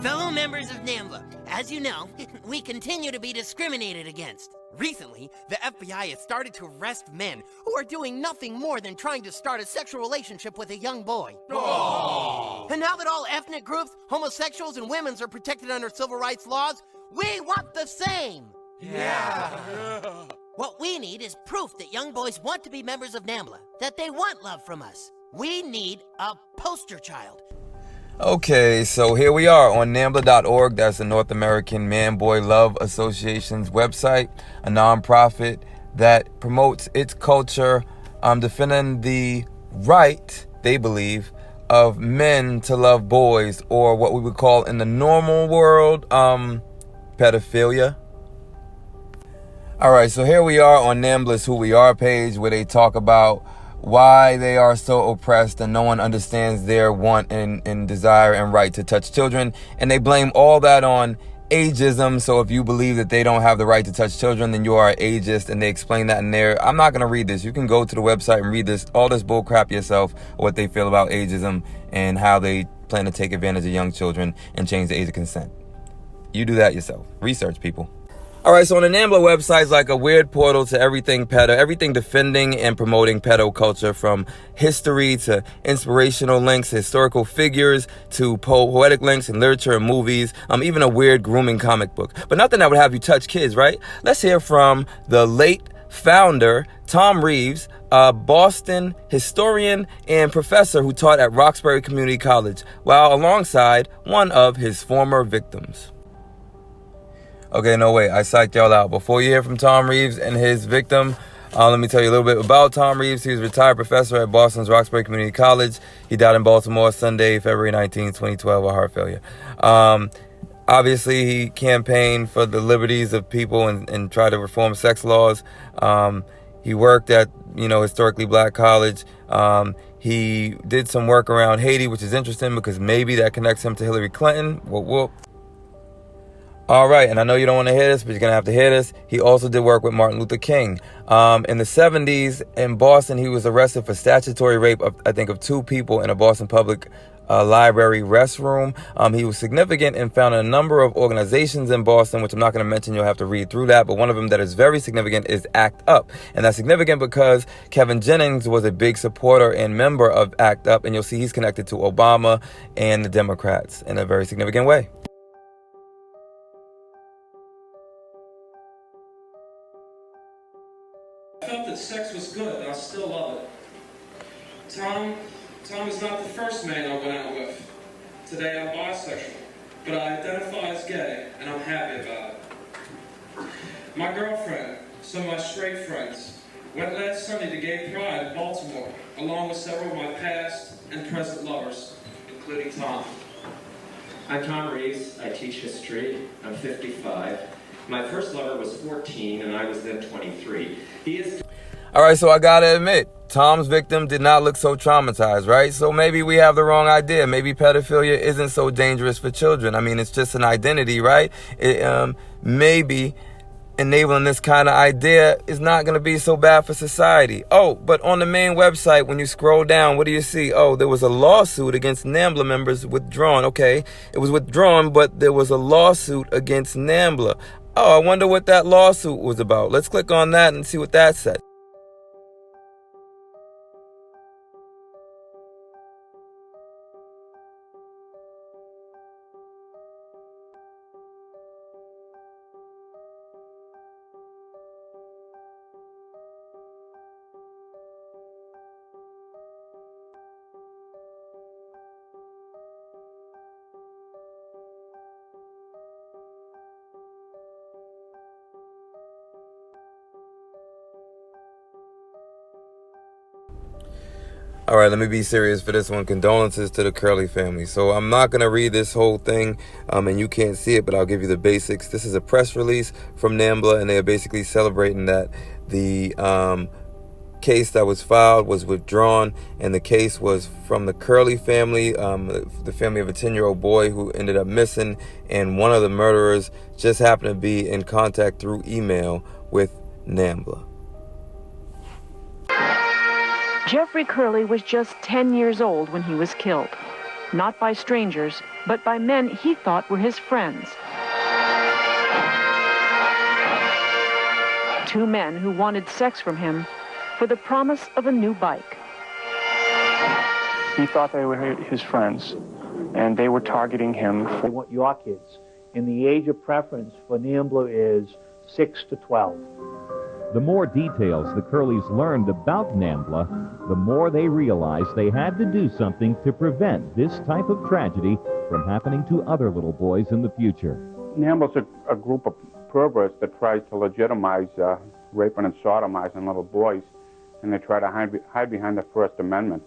Fellow members of NAMBLA, as you know, we continue to be discriminated against. Recently, the FBI has started to arrest men who are doing nothing more than trying to start a sexual relationship with a young boy. Aww. And now that all ethnic groups, homosexuals, and women's are protected under civil rights laws, we want the same! Yeah. What we need is proof that young boys want to be members of NAMBLA, that they want love from us. We need a poster child. Okay, so here we are on NAMBLA.org. That's the North American Man-Boy Love Association's website, a nonprofit that promotes its culture, defending the right, they believe, of men to love boys, or what we would call in the normal world, pedophilia. All right, so here we are on NAMBLA's Who We Are page, where they talk about why they are so oppressed and no one understands their want and desire and right to touch children. And they blame all that on ageism. So if you believe that they don't have the right to touch children, then you are ageist. And they explain that in there. I'm not going to read this. You can go to the website and read all this bull crap yourself, what they feel about ageism and how they plan to take advantage of young children and change the age of consent. You do that yourself. Research, people. All right, so on the NAMBLA website is like a weird portal to everything pedo, everything defending and promoting pedo culture, from history to inspirational links, historical figures to poetic links and literature and movies, even a weird grooming comic book. But nothing that would have you touch kids, right? Let's hear from the late founder, Tom Reeves, a Boston historian and professor who taught at Roxbury Community College, while alongside one of his former victims. Okay, no, wait, I psyched y'all out. Before you hear from Tom Reeves and his victim, let me tell you a little bit about Tom Reeves. He was a retired professor at Boston's Roxbury Community College. He died in Baltimore Sunday, February 19, 2012, of heart failure. Obviously, he campaigned for the liberties of people and tried to reform sex laws. He worked at, historically black college. He did some work around Haiti, which is interesting because maybe that connects him to Hillary Clinton. Whoop. All right, and I know you don't want to hear this, but you're going to have to hear this. He also did work with Martin Luther King. In the 70s in Boston, he was arrested for statutory rape of 2 people in a Boston public library restroom. He was significant and founded a number of organizations in Boston, which I'm not going to mention. You'll have to read through that. But one of them that is very significant is ACT UP. And that's significant because Kevin Jennings was a big supporter and member of ACT UP. And you'll see he's connected to Obama and the Democrats in a very significant way. I felt that sex was good, and I still love it. Tom is not the first man I went out with. Today I'm bisexual, but I identify as gay, and I'm happy about it. My girlfriend, some of my straight friends, went last Sunday to Gay Pride in Baltimore, along with several of my past and present lovers, including Tom. I'm Tom Reeves. I teach history. I'm 55. My first lover was 14, and I was then 23. All right, so I gotta admit, Tom's victim did not look so traumatized, right? So maybe we have the wrong idea. Maybe pedophilia isn't so dangerous for children. I mean, it's just an identity, right? Maybe enabling this kind of idea is not going to be so bad for society. Oh, but on the main website, when you scroll down, what do you see? Oh, there was a lawsuit against NAMBLA members withdrawn. Okay, it was withdrawn, but there was a lawsuit against NAMBLA. Oh, I wonder what that lawsuit was about. Let's click on that and see what that said. All right, let me be serious for this one. Condolences to the Curley family. So I'm not going to read this whole thing, and you can't see it, but I'll give you the basics. This is a press release from NAMBLA, and they are basically celebrating that the case that was filed was withdrawn, and the case was from the Curley family, the family of a 10-year-old boy who ended up missing, and one of the murderers just happened to be in contact through email with NAMBLA. Jeffrey Curley was just 10 years old when he was killed. not by strangers, but by men he thought were his friends. Two men who wanted sex from him for the promise of a new bike. He thought they were his friends, and they were targeting him. They want your kids. And the age of preference for NAMBLA is 6 to 12. The more details the Curleys learned about NAMBLA, the more they realized they had to do something to prevent this type of tragedy from happening to other little boys in the future. NAMBLA's a group of perverts that tries to legitimize raping and sodomizing little boys, and they try to hide behind the First Amendment.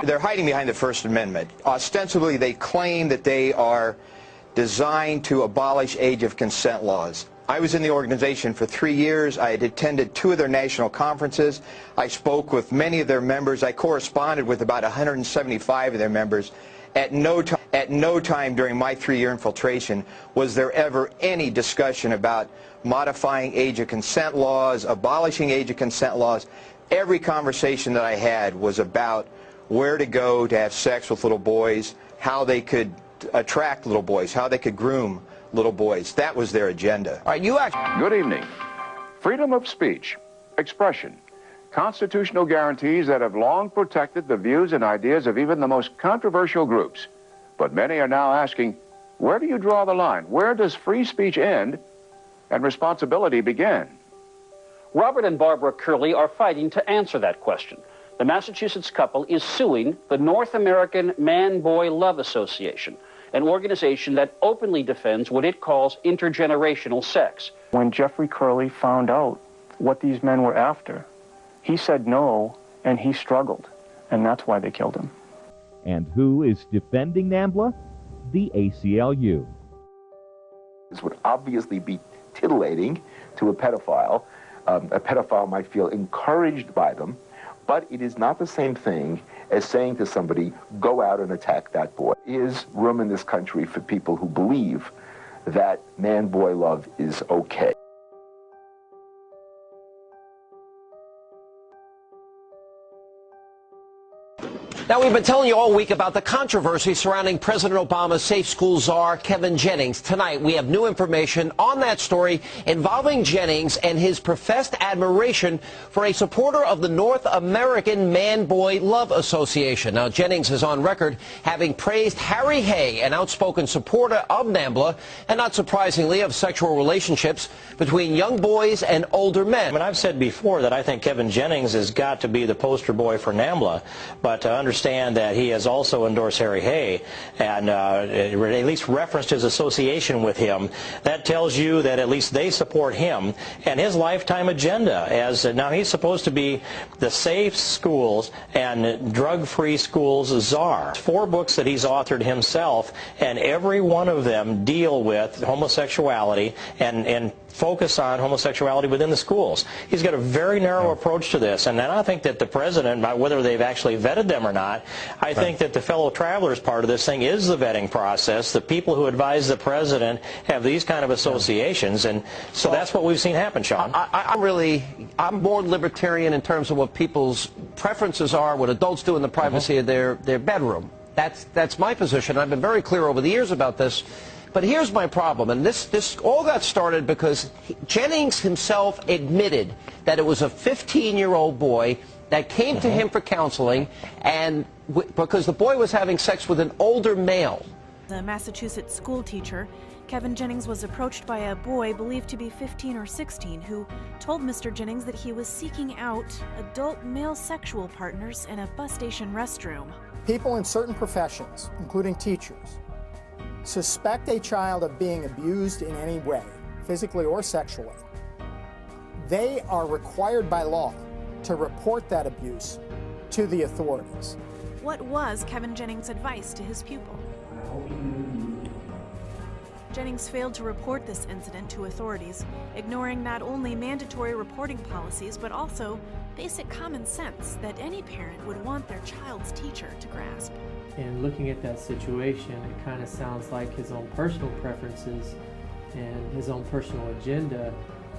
They're hiding behind the First Amendment. Ostensibly, they claim that they are designed to abolish age of consent laws. I was in the organization for 3 years. I had attended 2 of their national conferences. I spoke with many of their members. I corresponded with about 175 of their members. At no time during my 3-year infiltration was there ever any discussion about modifying age of consent laws, abolishing age of consent laws. Every conversation that I had was about where to go to have sex with little boys, how they could attract little boys, how they could groom little boys. That was their agenda. All right, Good evening. Freedom of speech, expression, constitutional guarantees that have long protected the views and ideas of even the most controversial groups. But many are now asking, where do you draw the line? Where does free speech end and responsibility begin? Robert and Barbara Curley are fighting to answer that question. The Massachusetts couple is suing the North American Man-Boy Love Association, an organization that openly defends what it calls intergenerational sex. When Jeffrey Curley found out what these men were after, he said no, and he struggled, and that's why they killed him. And who is defending NAMBLA? The ACLU. This would obviously be titillating to a pedophile. A pedophile might feel encouraged by them, but it is not the same thing as saying to somebody, go out and attack that boy. There is room in this country for people who believe that man-boy love is okay. Now, we've been telling you all week about the controversy surrounding President Obama's Safe School czar, Kevin Jennings. Tonight, we have new information on that story involving Jennings and his professed admiration for a supporter of the North American Man-Boy Love Association. Now, Jennings is on record having praised Harry Hay, an outspoken supporter of NAMBLA, and not surprisingly of sexual relationships between young boys and older men. And I've said before that I think Kevin Jennings has got to be the poster boy for NAMBLA, but to understand that he has also endorsed Harry Hay and at least referenced his association with him, that tells you that at least they support him and his lifetime agenda. As now he's supposed to be the safe schools and drug-free schools czar. 4 books that he's authored himself, and every one of them deal with homosexuality and focus on homosexuality within the schools. He's got a very narrow approach to this, and then I think that the president, whether they've actually vetted them or not, I think that the fellow travelers part of this thing is the vetting process. The people who advise the president have these kind of associations, and so that's what we've seen happen, Sean. I'm more libertarian in terms of what people's preferences are, what adults do in the privacy of their bedroom. That's my position. I've been very clear over the years about this. But here's my problem, and this all got started because Jennings himself admitted that it was a 15-year-old boy that came to him for counseling, and because the boy was having sex with an older male. The Massachusetts school teacher, Kevin Jennings, was approached by a boy believed to be 15 or 16 who told Mr. Jennings that he was seeking out adult male sexual partners in a bus station restroom. People in certain professions, including teachers, suspect a child of being abused in any way, physically or sexually. They are required by law to report that abuse to the authorities. What was Kevin Jennings' advice to his pupil? Jennings failed to report this incident to authorities, ignoring not only mandatory reporting policies, but also basic common sense that any parent would want their child's teacher to grasp. And looking at that situation, it kind of sounds like his own personal preferences and his own personal agenda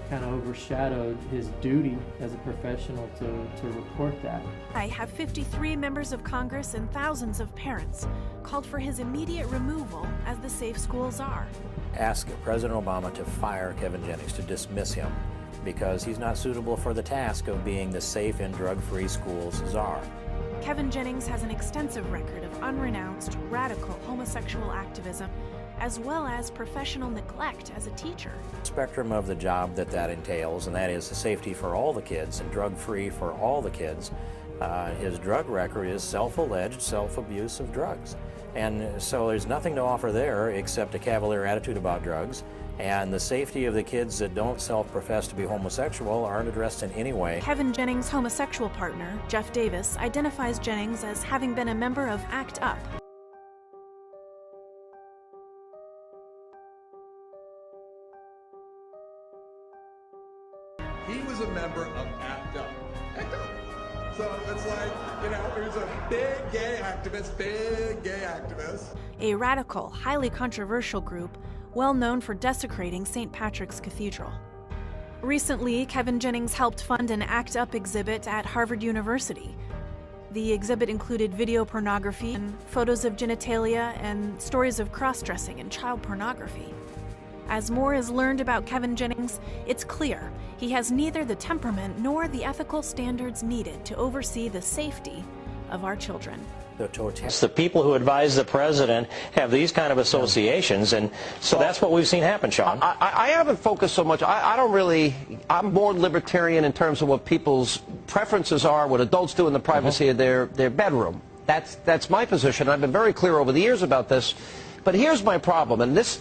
kind of overshadowed his duty as a professional to report that. I have 53 members of Congress and thousands of parents called for his immediate removal as the Safe School Czar. Ask President Obama to fire Kevin Jennings, to dismiss him, because he's not suitable for the task of being the safe and drug-free schools czar. Kevin Jennings has an extensive record of unrenounced, radical homosexual activism, as well as professional neglect as a teacher. Spectrum of the job that entails, and that is the safety for all the kids and drug-free for all the kids. His drug record is self-alleged self-abuse of drugs. And so there's nothing to offer there except a cavalier attitude about drugs. And the safety of the kids that don't self-profess to be homosexual aren't addressed in any way. Kevin Jennings' homosexual partner, Jeff Davis, identifies Jennings as having been a member of ACT UP. He was a member of ACT UP. ACT UP. So it's like, you know, he was a big gay activist. A radical, highly controversial group well known for desecrating St. Patrick's Cathedral. Recently, Kevin Jennings helped fund an ACT UP exhibit at Harvard University. The exhibit included video pornography and photos of genitalia and stories of cross-dressing and child pornography. As more is learned about Kevin Jennings, it's clear he has neither the temperament nor the ethical standards needed to oversee the safety of our children. The people who advise the president have these kind of associations, and so that's what we've seen happen, Sean. I haven't focused so much. I'm more libertarian in terms of what people's preferences are, what adults do in the privacy of their bedroom. That's my position. I've been very clear over the years about this. But here's my problem, and this